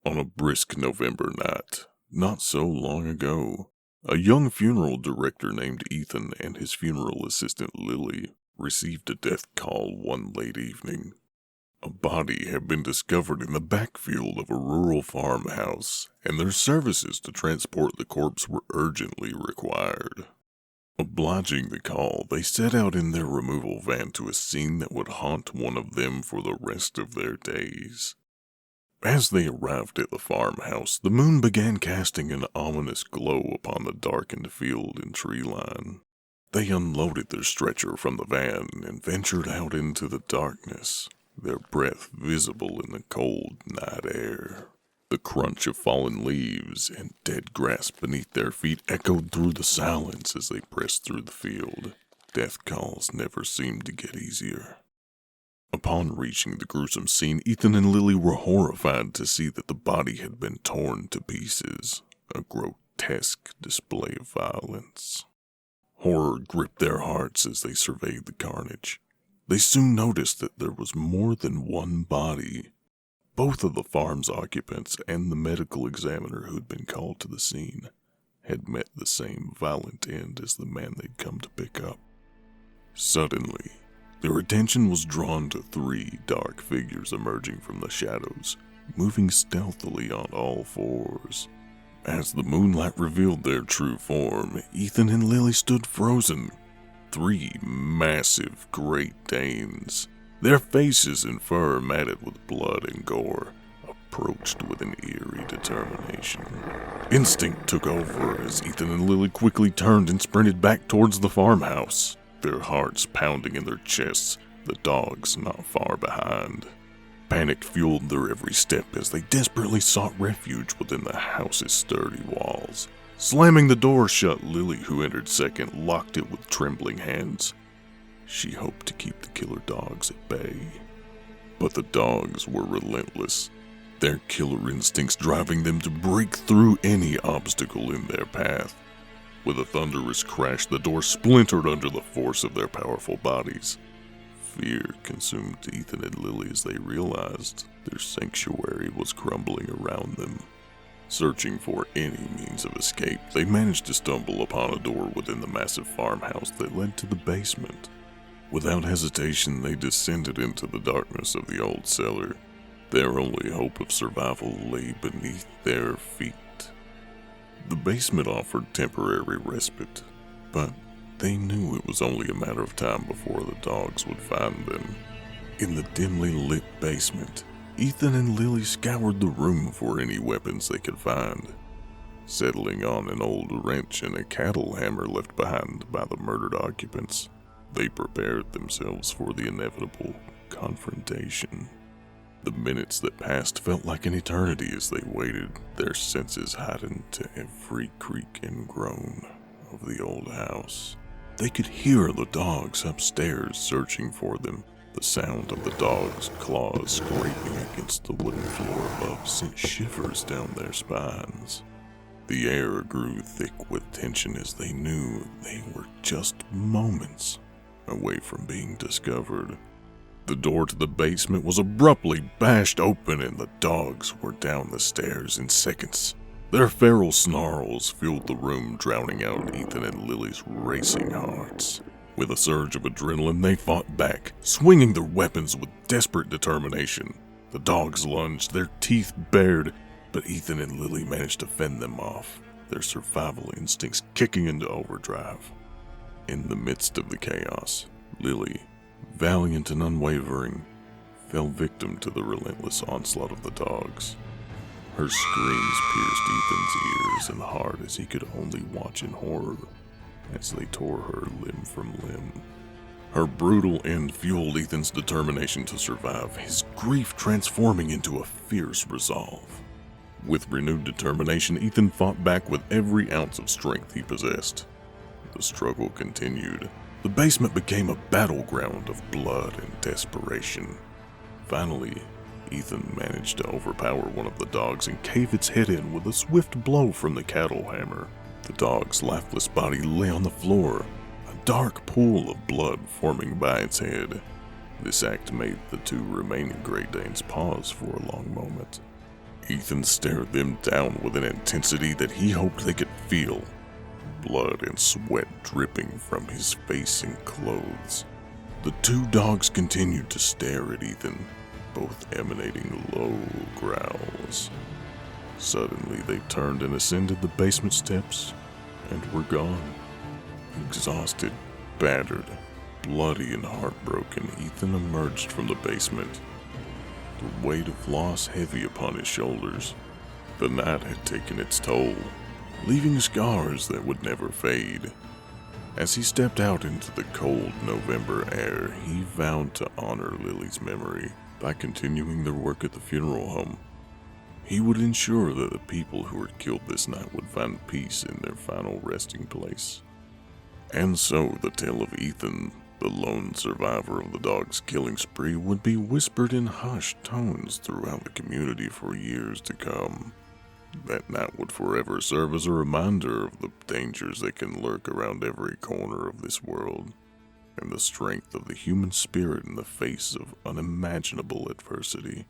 On a brisk November night, not so long ago, a young funeral director named Ethan and his funeral assistant Lily received a death call one late evening. A body had been discovered in the backfield of a rural farmhouse, and their services to transport the corpse were urgently required. Obliging the call, they set out in their removal van to a scene that would haunt one of them for the rest of their days. As they arrived at the farmhouse, the moon began casting an ominous glow upon the darkened field and tree line. They unloaded their stretcher from the van and ventured out into the darkness, their breath visible in the cold night air. The crunch of fallen leaves and dead grass beneath their feet echoed through the silence as they pressed through the field. Death calls never seemed to get easier. Upon reaching the gruesome scene, Ethan and Lily were horrified to see that the body had been torn to pieces, a grotesque display of violence. Horror gripped their hearts as they surveyed the carnage. They soon noticed that there was more than one body. Both of the farm's occupants and the medical examiner who had been called to the scene had met the same violent end as the man they'd come to pick up. Suddenly, their attention was drawn to three dark figures emerging from the shadows, moving stealthily on all fours. As the moonlight revealed their true form, Ethan and Lily stood frozen. Three massive Great Danes, their faces and fur matted with blood and gore, approached with an eerie determination. Instinct took over as Ethan and Lily quickly turned and sprinted back towards the farmhouse, their hearts pounding in their chests, the dogs not far behind. Panic fueled their every step as they desperately sought refuge within the house's sturdy walls. Slamming the door shut, Lily, who entered second, locked it with trembling hands. She hoped to keep the killer dogs at bay. But the dogs were relentless, their killer instincts driving them to break through any obstacle in their path. With a thunderous crash, the door splintered under the force of their powerful bodies. Fear consumed Ethan and Lily as they realized their sanctuary was crumbling around them. Searching for any means of escape, they managed to stumble upon a door within the massive farmhouse that led to the basement. Without hesitation, they descended into the darkness of the old cellar. Their only hope of survival lay beneath their feet. The basement offered temporary respite, but they knew it was only a matter of time before the dogs would find them. In the dimly lit basement, Ethan and Lily scoured the room for any weapons they could find. Settling on an old wrench and a cattle hammer left behind by the murdered occupants, they prepared themselves for the inevitable confrontation. The minutes that passed felt like an eternity as they waited, their senses heightened to every creak and groan of the old house. They could hear the dogs upstairs searching for them. The sound of the dogs' claws scraping against the wooden floor above sent shivers down their spines. The air grew thick with tension as they knew they were just moments away from being discovered. The door to the basement was abruptly bashed open and the dogs were down the stairs in seconds. Their feral snarls filled the room, drowning out Ethan and Lily's racing hearts. With a surge of adrenaline, they fought back, swinging their weapons with desperate determination. The dogs lunged, their teeth bared, but Ethan and Lily managed to fend them off, their survival instincts kicking into overdrive. In the midst of the chaos, Lily, valiant and unwavering, fell victim to the relentless onslaught of the dogs. Her screams pierced Ethan's ears and heart as he could only watch in horror as they tore her limb from limb. Her brutal end fueled Ethan's determination to survive, his grief transforming into a fierce resolve. With renewed determination, Ethan fought back with every ounce of strength he possessed. The struggle continued. The basement became a battleground of blood and desperation. Finally, Ethan managed to overpower one of the dogs and cave its head in with a swift blow from the cattle hammer. The dog's lifeless body lay on the floor, a dark pool of blood forming by its head. This act made the two remaining Great Danes pause for a long moment. Ethan stared them down with an intensity that he hoped they could feel, blood and sweat dripping from his face and clothes. The two dogs continued to stare at Ethan, both emanating low growls. Suddenly, they turned and ascended the basement steps and were gone. Exhausted, battered, bloody, and heartbroken, Ethan emerged from the basement, the weight of loss heavy upon his shoulders. The night had taken its toll, leaving scars that would never fade. As he stepped out into the cold November air, he vowed to honor Lily's memory by continuing their work at the funeral home. He would ensure that the people who were killed this night would find peace in their final resting place. And so the tale of Ethan, the lone survivor of the dog's killing spree, would be whispered in hushed tones throughout the community for years to come. That night would forever serve as a reminder of the dangers that can lurk around every corner of this world, and the strength of the human spirit in the face of unimaginable adversity.